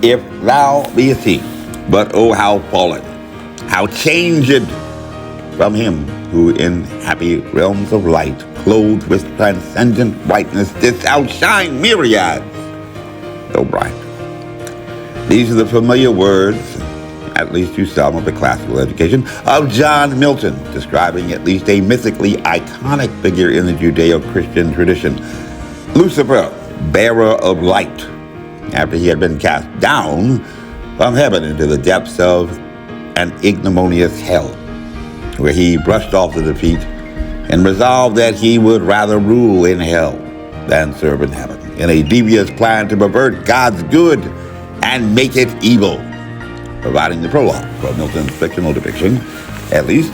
if thou beest he. But oh, how fallen, how changed from him who in happy realms of light, clothed with transcendent whiteness, didst outshine myriads, though bright. These are the familiar words, at least to some of the classical education, of John Milton, describing at least a mythically iconic figure in the Judeo-Christian tradition, Lucifer, bearer of light, after he had been cast down from heaven into the depths of an ignominious hell, where he brushed off the defeat and resolved that he would rather rule in hell than serve in heaven, in a devious plan to pervert God's good and make it evil, providing the prologue for Milton's fictional depiction, at least,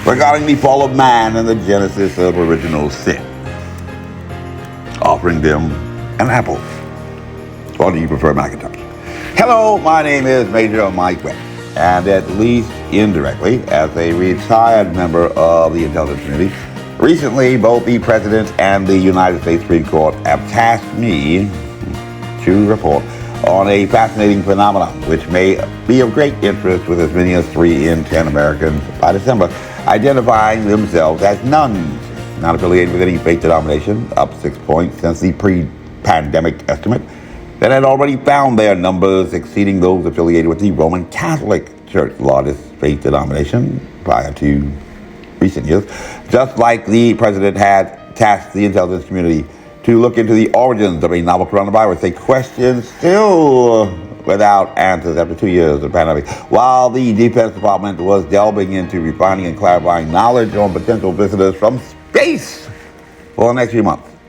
regarding the fall of man and the genesis of original sin, offering them an apple. Or do you prefer Macintosh? Hello, my name is Major Mike Webb, and at least indirectly, as a retired member of the intelligence community, recently both the President and the United States Supreme Court have tasked me to report on a fascinating phenomenon which may be of great interest with as many as 3 in 10 Americans by December, identifying themselves as nuns, not affiliated with any faith denomination, up 6 points since the pre-pandemic estimate, that had already found their numbers exceeding those affiliated with the Roman Catholic Church, the largest faith denomination prior to recent years, just like the President had tasked the intelligence community to look into the origins of a novel coronavirus, a question still without answers after 2 years of pandemic. While the Defense Department was delving into refining and clarifying knowledge on potential visitors from space for the next few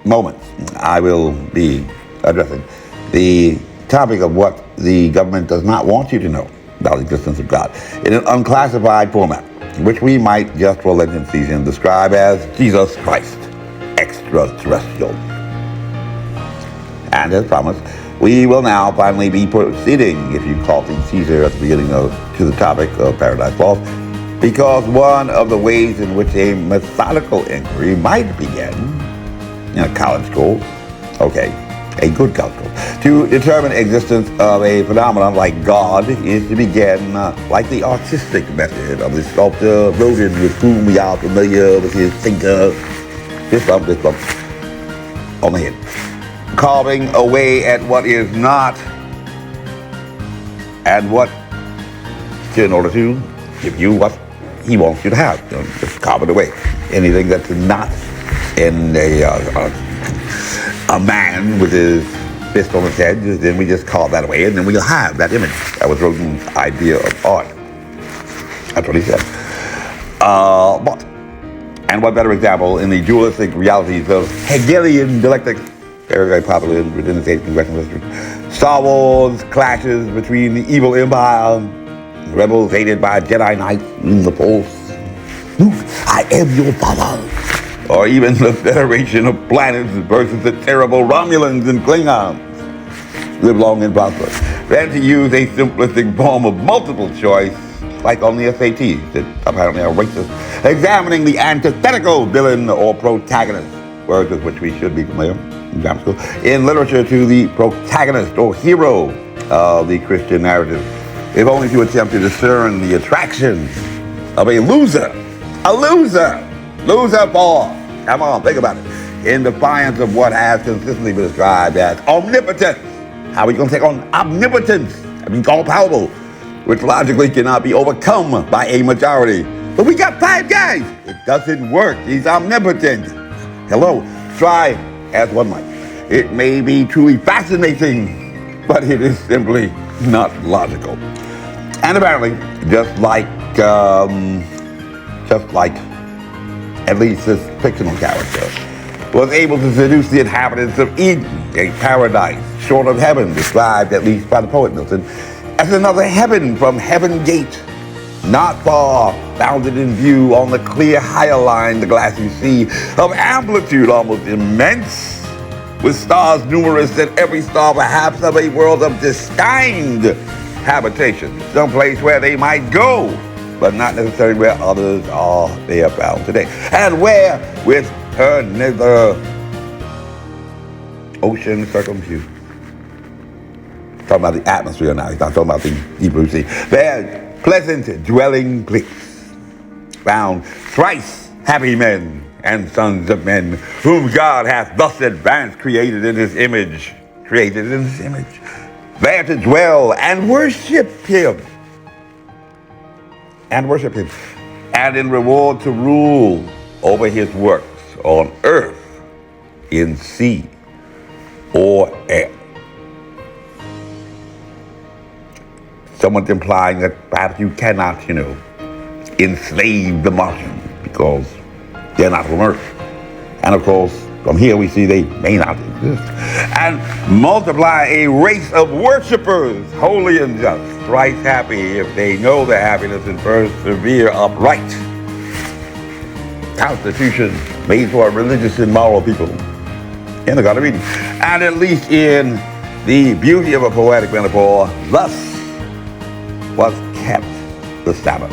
moments, I will be addressing the topic of what the government does not want you to know about the existence of God in an unclassified format, which we might just for Lenten season describe as Jesus Christ, extraterrestrial. And as promised, we will now finally be proceeding, if you caught the teaser at the beginning to the topic of Paradise Lost, because one of the ways in which a methodical inquiry might begin in a college school, a good college school, to determine existence of a phenomenon like God is to begin like the artistic method of the sculptor Rodin, with whom we are familiar with his finger, this bump on the head, carving away at what is not and what, in order to give you what he wants you to have. Just carve it away. Anything that's not in a man with his fist on his head, then we just carve that away, and then we'll have that image. That was Rodin's idea of art. That's what he said. And what better example in the dualistic realities of Hegelian dialectics, very, very popular within the States congressional history. Star Wars clashes between the evil empire, the rebels aided by Jedi Knights in the Force. I am your father. Or even the Federation of Planets versus the terrible Romulans and Klingons. Live long and prosper. Then to use a simplistic form of multiple choice, like on the SATs, that apparently are racist, examining the antithetical villain or protagonist, words with which we should be familiar in grammar school, in literature to the protagonist or hero of the Christian narrative, if only to attempt to discern the attraction of a loser. A loser! Loser for, come on, think about it, in defiance of what has consistently been described as omnipotence. How are we going to take on omnipotence? I mean, all-powerful, which logically cannot be overcome by a majority. But we got 5 guys. It doesn't work. He's omnipotent. Hello, try as one might. It may be truly fascinating, but it is simply not logical. And apparently, just like at least this fictional character was able to seduce the inhabitants of Eden, a paradise short of heaven, described at least by the poet Milton as another heaven from Heaven Gate, not far, bounded in view on the clear higher line, the glassy sea of amplitude almost immense, with stars numerous and every star perhaps of a world of destined habitation, someplace where they might go, but not necessarily where others are they are found today. And where with her nether ocean circumfused, talking about the atmosphere now. He's not talking about the deep blue sea. There, pleasant dwelling place, found thrice happy men and sons of men, whom God hath thus advanced, created in his image, there to dwell and worship him, and in reward to rule over his works on earth, in sea, or air. Someone's implying that perhaps you cannot, enslave the Martians because they're not from Earth. And of course, from here we see they may not exist. And multiply a race of worshipers, holy and just, thrice happy if they know their happiness and persevere upright. Constitution made for a religious and moral people in the Garden of Eden. And at least in the beauty of a poetic metaphor, thus was kept the Sabbath.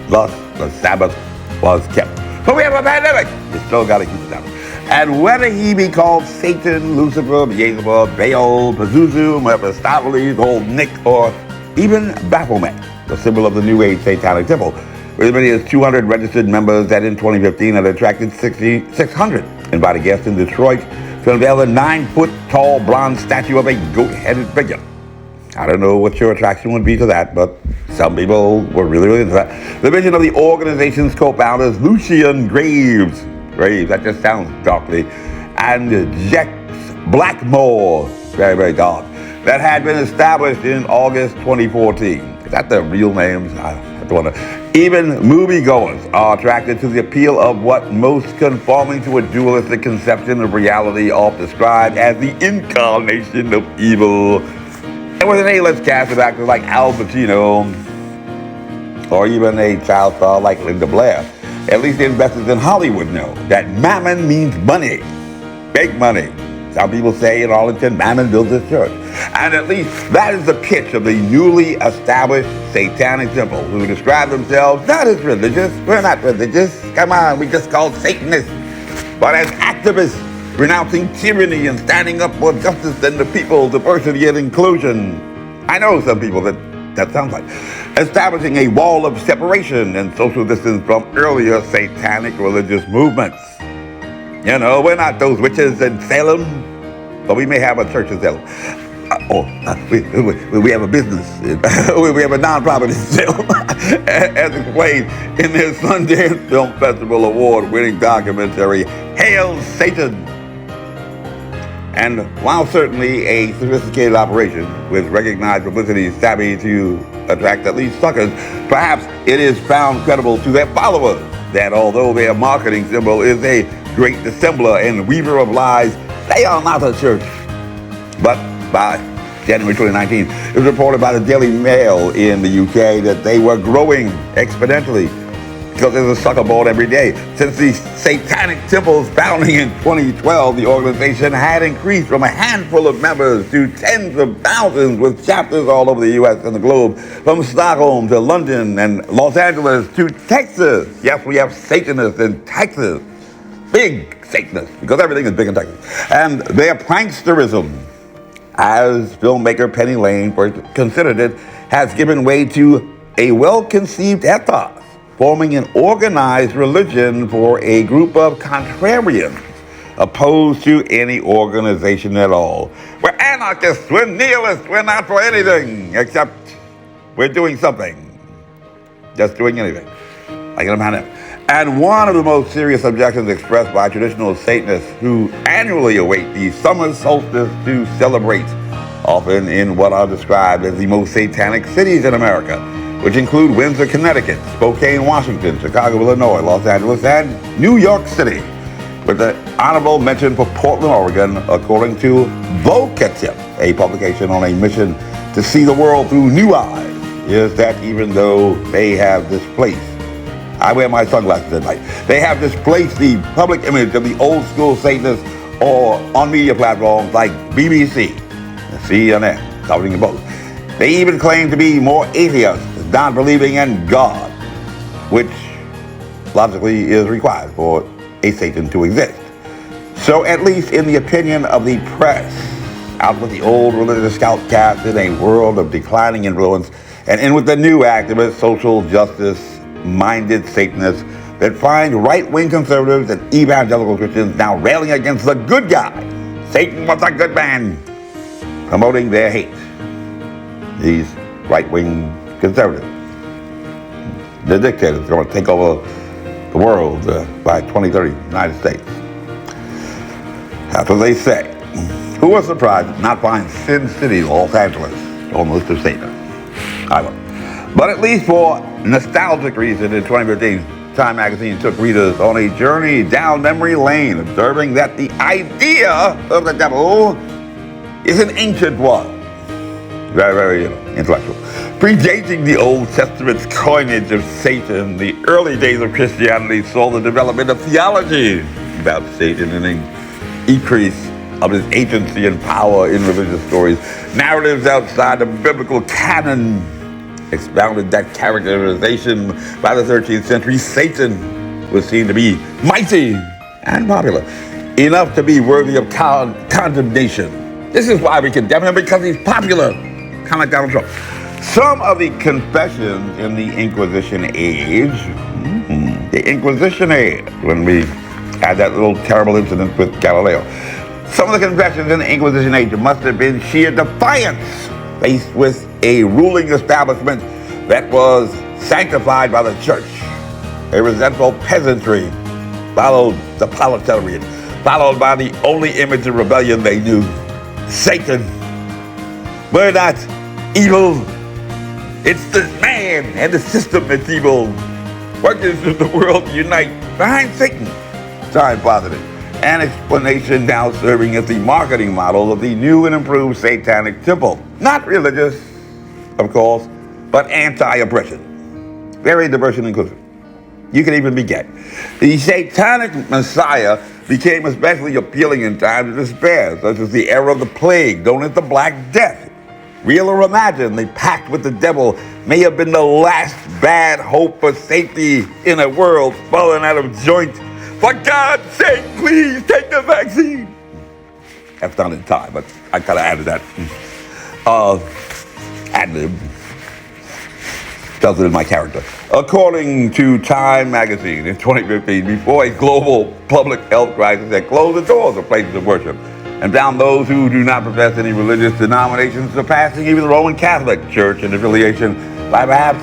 Thus the Sabbath was kept. But we have a pandemic. You still got to keep the Sabbath. And whether he be called Satan, Lucifer, Beelzebub, Baal, Pazuzu, Mephistopheles, Old Nick, or even Baphomet, the symbol of the New Age Satanic Temple, with as many as 200 registered members that in 2015 had attracted 600 invited guests in Detroit to unveil a 9-foot-tall bronze statue of a goat-headed figure. I don't know what your attraction would be to that, but some people were really into that. The vision of the organization's co-founders, Lucian Graves, that just sounds darkly, and Jex Blackmore, very, very dark, that had been established in August 2014. Is that the real names? I have to wonder. Even moviegoers are attracted to the appeal of what most conforming to a dualistic conception of reality oft described as the incarnation of evil. And with an A-list cast of actors like Al Pacino, or even a child star like Linda Blair, at least the investors in Hollywood know that mammon means money, big money. Some people say in Arlington, mammon builds a church. And at least that is the pitch of the newly established Satanic Temple, who describe themselves not as religious. We're not religious. Come on, we just called Satanists. But as activists, renouncing tyranny and standing up for justice and the people, diversity and inclusion. I know some people that sounds like. Establishing a wall of separation and social distance from earlier satanic religious movements. We're not those witches in Salem, but we may have a church in Salem. We have a business. We have a nonprofit in Salem, as explained in their Sundance Film Festival award-winning documentary, Hail Satan! And while certainly a sophisticated operation with recognized publicity savvy to attract at least suckers, perhaps it is found credible to their followers that although their marketing symbol is a great dissembler and weaver of lies, they are not a church. But by January 2019, it was reported by the Daily Mail in the UK that they were growing exponentially, because there's a sucker born every day. Since the Satanic Temple's founding in 2012, the organization had increased from a handful of members to tens of thousands, with chapters all over the U.S. and the globe, from Stockholm to London and Los Angeles to Texas. Yes, we have Satanists in Texas. Big Satanists, because everything is big in Texas. And their pranksterism, as filmmaker Penny Lane first considered it, has given way to a well-conceived ethos, forming an organized religion for a group of contrarians opposed to any organization at all. We're anarchists, we're nihilists, we're not for anything except we're doing something. Just doing anything. Like in a manner. And one of the most serious objections expressed by traditional Satanists who annually await the summer solstice to celebrate, often in what are described as the most satanic cities in America, which include Windsor, Connecticut, Spokane, Washington, Chicago, Illinois, Los Angeles, and New York City, with the honorable mention for Portland, Oregon, according to Vocative, a publication on a mission to see the world through new eyes, is that even though they have displaced, I wear my sunglasses at night, they have displaced the public image of the old school Satanists or on media platforms like BBC and CNN, covering both. They even claim to be more atheists, not believing in God, which logically is required for a Satan to exist. So at least in the opinion of the press, out with the old religious outcast in a world of declining influence, and in with the new activist, social justice-minded Satanists that find right-wing conservatives and evangelical Christians now railing against the good guy. Satan was a good man, promoting their hate. These right-wing conservatives, the dictators, are going to take over the world by 2030, United States. That's what they say. Who was surprised to not find Sin City, Los Angeles, on the list of Satan? I will. But at least for nostalgic reason, in 2015, Time magazine took readers on a journey down memory lane, observing that the idea of the devil is an ancient one. Very, very intellectual. Predating the Old Testament's coinage of Satan, the early days of Christianity saw the development of theology about Satan and an increase of his agency and power in religious stories. Narratives outside the biblical canon expounded that characterization. By the 13th century, Satan was seen to be mighty and popular, enough to be worthy of condemnation. This is why we condemn him, because he's popular, kind of like Donald Trump. Some of the confessions in the Inquisition age, when we had that little terrible incident with Galileo, some of the confessions in the Inquisition age must have been sheer defiance faced with a ruling establishment that was sanctified by the church. A resentful peasantry followed the proletariat, followed by the only image of rebellion they knew, Satan. We're not evil. It's this man and the system that's evil. Workers of the world unite behind Satan. Time positive. An explanation now serving as the marketing model of the new and improved satanic temple. Not religious, of course, but anti-oppression. Very diverse and inclusive. You can even be gay. The satanic messiah became especially appealing in times of despair, such as the era of the plague, known as the Black Death. Real or imagined, the pact with the devil may have been the last bad hope for safety in a world falling out of joint. For God's sake, please take the vaccine. That's not in time, but I kind of added that. Ad-lib. Tells it in my character. According to Time magazine in 2015, before a global public health crisis had closed the doors of places of worship and found those who do not profess any religious denominations surpassing even the Roman Catholic Church in affiliation by perhaps,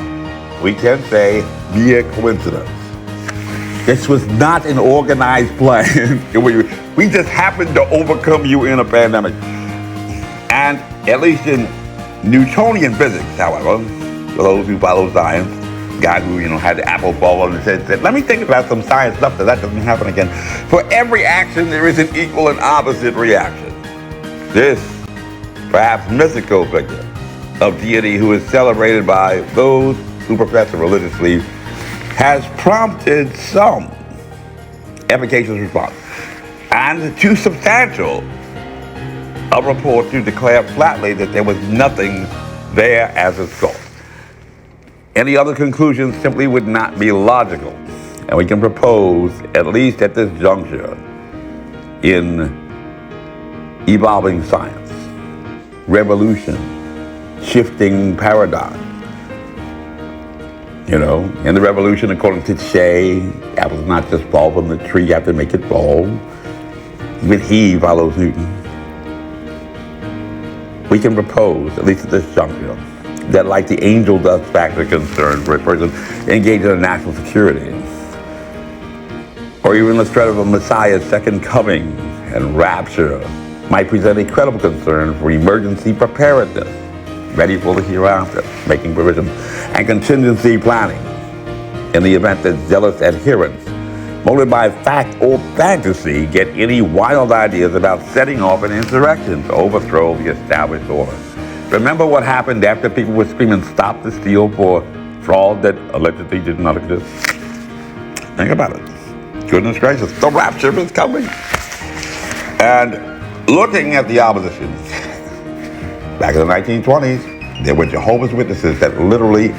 we can say, mere coincidence. This was not an organized plan. We just happened to overcome you in a pandemic. And at least in Newtonian physics, however, for those who follow science, guy who had the apple fall on his head said, let me think about some science stuff so that doesn't happen again. For every action, there is an equal and opposite reaction. This, perhaps mythical figure of deity who is celebrated by those who profess religiously has prompted some efficacious response and too substantial a report to declare flatly that there was nothing there as its goal. Any other conclusions simply would not be logical, and we can propose, at least at this juncture, in evolving science, revolution, shifting paradigm. In the revolution, according to Che, apples not just fall from the tree, you have to make it fall. Even he follows Newton. We can propose, at least at this juncture, that like the angel dust factor concern for a person engaged in national security, or even the threat of a Messiah's second coming and rapture, might present a credible concern for emergency preparedness, ready for the hereafter, making provision, and contingency planning in the event that zealous adherents, motivated by fact or fantasy, get any wild ideas about setting off an insurrection to overthrow the established order. Remember what happened after people were screaming, stop the steal for fraud that allegedly did not exist? Think about it. Goodness gracious, the rapture is coming. And looking at the opposition, back in the 1920s, there were Jehovah's Witnesses that literally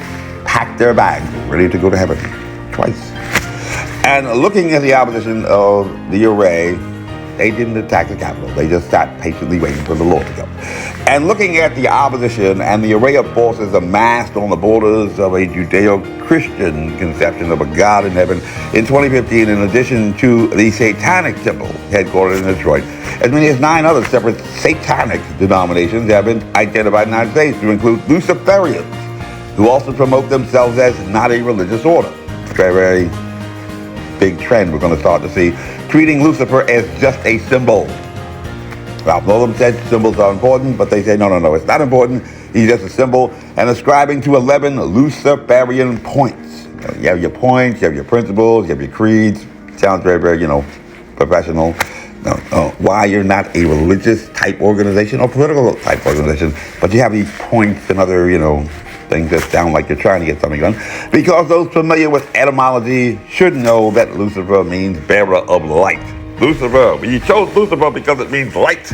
packed their bags, ready to go to heaven, twice. And looking at the opposition of the array They didn't attack the Capitol. They just sat patiently waiting for the Lord to come. And looking at the opposition and the array of forces amassed on the borders of a Judeo-Christian conception of a God in heaven, in 2015, in addition to the Satanic Temple, headquartered in Detroit, as many as 9 other separate satanic denominations have been identified in the United States, to include Luciferians, who also promote themselves as not a religious order. Very, very big trend we're going to start to see, treating Lucifer as just a symbol. Ralph Northam said symbols are important, but they say, no, it's not important. He's just a symbol, and ascribing to 11 Luciferian points. You have your points, you have your principles, you have your creeds. Sounds very, very, professional. Why you're not a religious type organization or political type organization, but you have these points and other, things that sound like you're trying to get something done. Because those familiar with etymology should know that Lucifer means bearer of light. Lucifer, we chose Lucifer because it means light.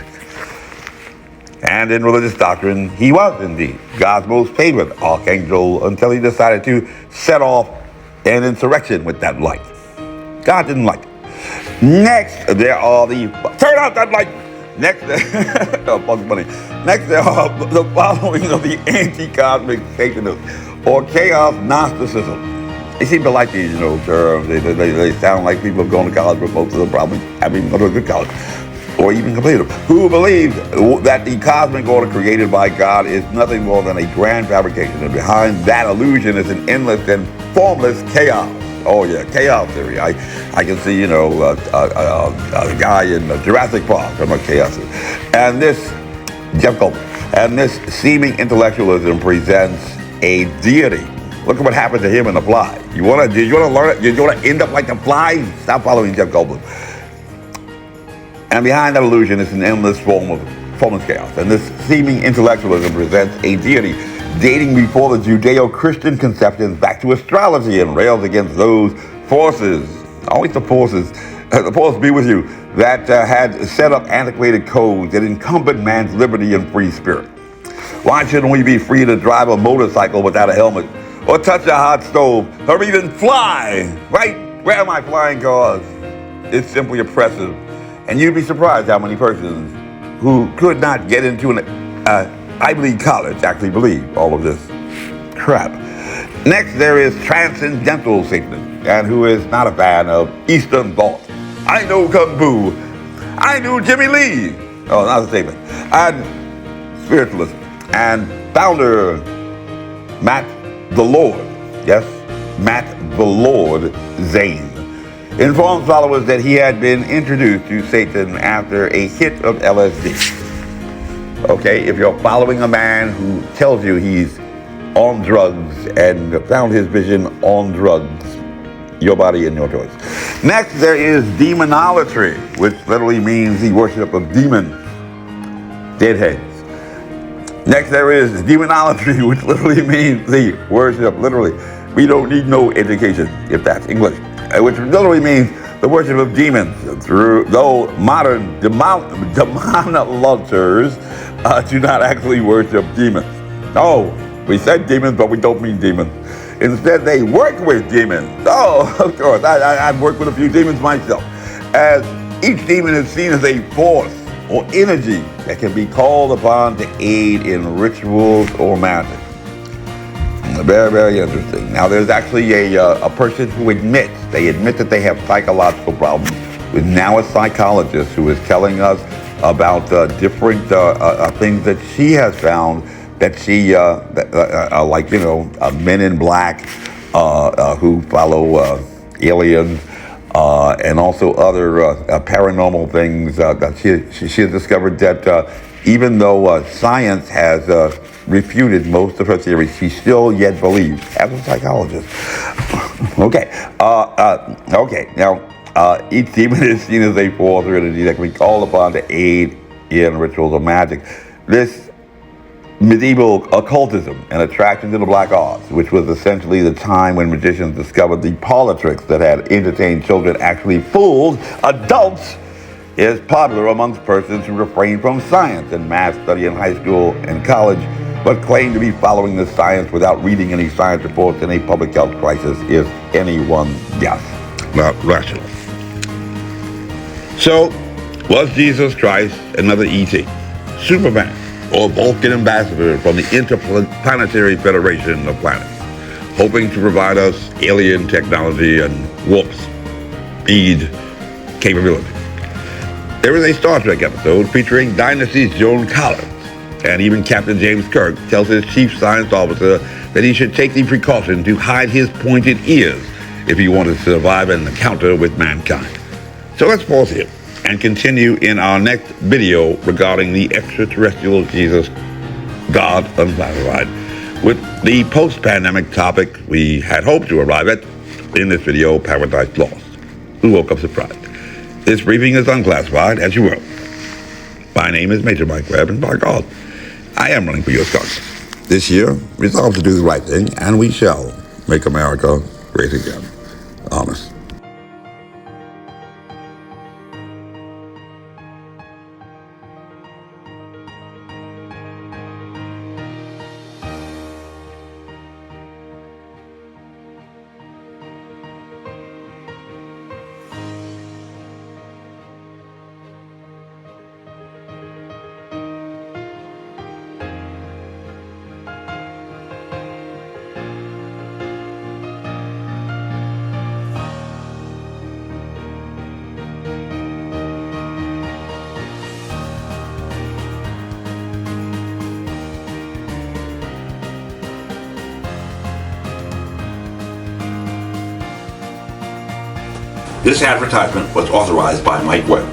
And in religious doctrine, he was indeed God's most favorite archangel until he decided to set off an insurrection with that light. God didn't like it. Next, there are turn out that light. Next, Bugs Bunny. Next, there are the following of the anti-cosmic Satanists, or chaos Gnosticism. They seem to like these, terms. They sound like people have gone to college, but most of them probably haven't even gone to a good college, or even completed them, who believe that the cosmic order created by God is nothing more than a grand fabrication, and behind that illusion is an endless and formless chaos. Oh yeah, chaos theory. I can see, a guy in Jurassic Park from a chaos. And this, Jeff Goldblum, and this seeming intellectualism presents a deity. Look at what happened to him in The Fly. Did you want to learn it? Did you want to end up like The Fly? Stop following Jeff Goldblum. And behind that illusion is an endless formless chaos. And this seeming intellectualism presents a deity dating before the Judeo-Christian conceptions back to astrology, and rails against those forces, always the forces be with you, that had set up antiquated codes that encumbered man's liberty and free spirit. Why shouldn't we be free to drive a motorcycle without a helmet, or touch a hot stove, or even fly, right? Where are my flying cars? It's simply oppressive. And you'd be surprised how many persons who could not get into an Ivy League college actually believe all of this crap. Next, there is transcendental Satanism, and who is not a fan of Eastern thought. I know Kung Fu. I knew Jimmy Lee. Oh, not a statement. And spiritualism. And founder Matt the Lord, yes, Matt the Lord Zane, informed followers that he had been introduced to Satan after a hit of LSD. Okay, if you're following a man who tells you he's on drugs and found his vision on drugs, your body and your choice. Next, there is demonolatry, which literally means the worship of demons, deadheads. Next, there is demonolatry, which literally means the worship, literally. We don't need no education, if that's English, which literally means the worship of demons, though modern demonolators do not actually worship demons. No, we said demons, but we don't mean demons. Instead, they work with demons. Oh, of course, I've worked with a few demons myself, as each demon is seen as a force or energy that can be called upon to aid in rituals or magic. Very, very interesting. Now, there's actually a person who admit that they have psychological problems, with now a psychologist who is telling us about different things that she has found that she, like, men in black who follow aliens, and also other paranormal things. That she has discovered that even though science has refuted most of her theories, she still yet believes, as a psychologist. Okay. Now, each demon is seen as a force or energy that can be called upon to aid in rituals of magic. This medieval occultism and attraction to the black arts, which was essentially the time when magicians discovered the parlor tricks that had entertained children, actually fooled adults, is popular amongst persons who refrain from science and math study in high school and college, but claim to be following the science without reading any science reports in a public health crisis is anyone's guess, not rational. So, Was Jesus Christ another E.T., Superman, or Vulcan ambassador from the Interplanetary Federation of Planets, hoping to provide us alien technology and warp speed capability? There is a Star Trek episode featuring Dynasty's Joan Collins, and even Captain James Kirk tells his chief science officer that he should take the precaution to hide his pointed ears if he wanted to survive an encounter with mankind. So let's pause here and continue in our next video regarding the extraterrestrial Jesus, God Unclassified, with the post-pandemic topic we had hoped to arrive at in this video, Paradise Lost. Who woke up surprised? This briefing is unclassified, as you will. My name is Major Mike Webb, and by God, I am running for your Congress. This year, resolve to do the right thing, and we shall make America great again. Honest. This advertisement was authorized by Mike Webb.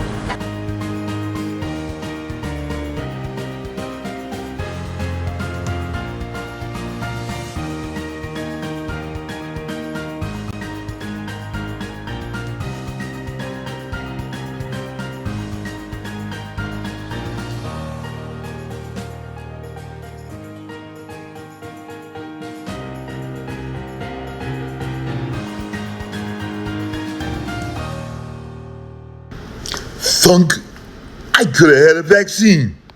Thunk, I could have had a vaccine.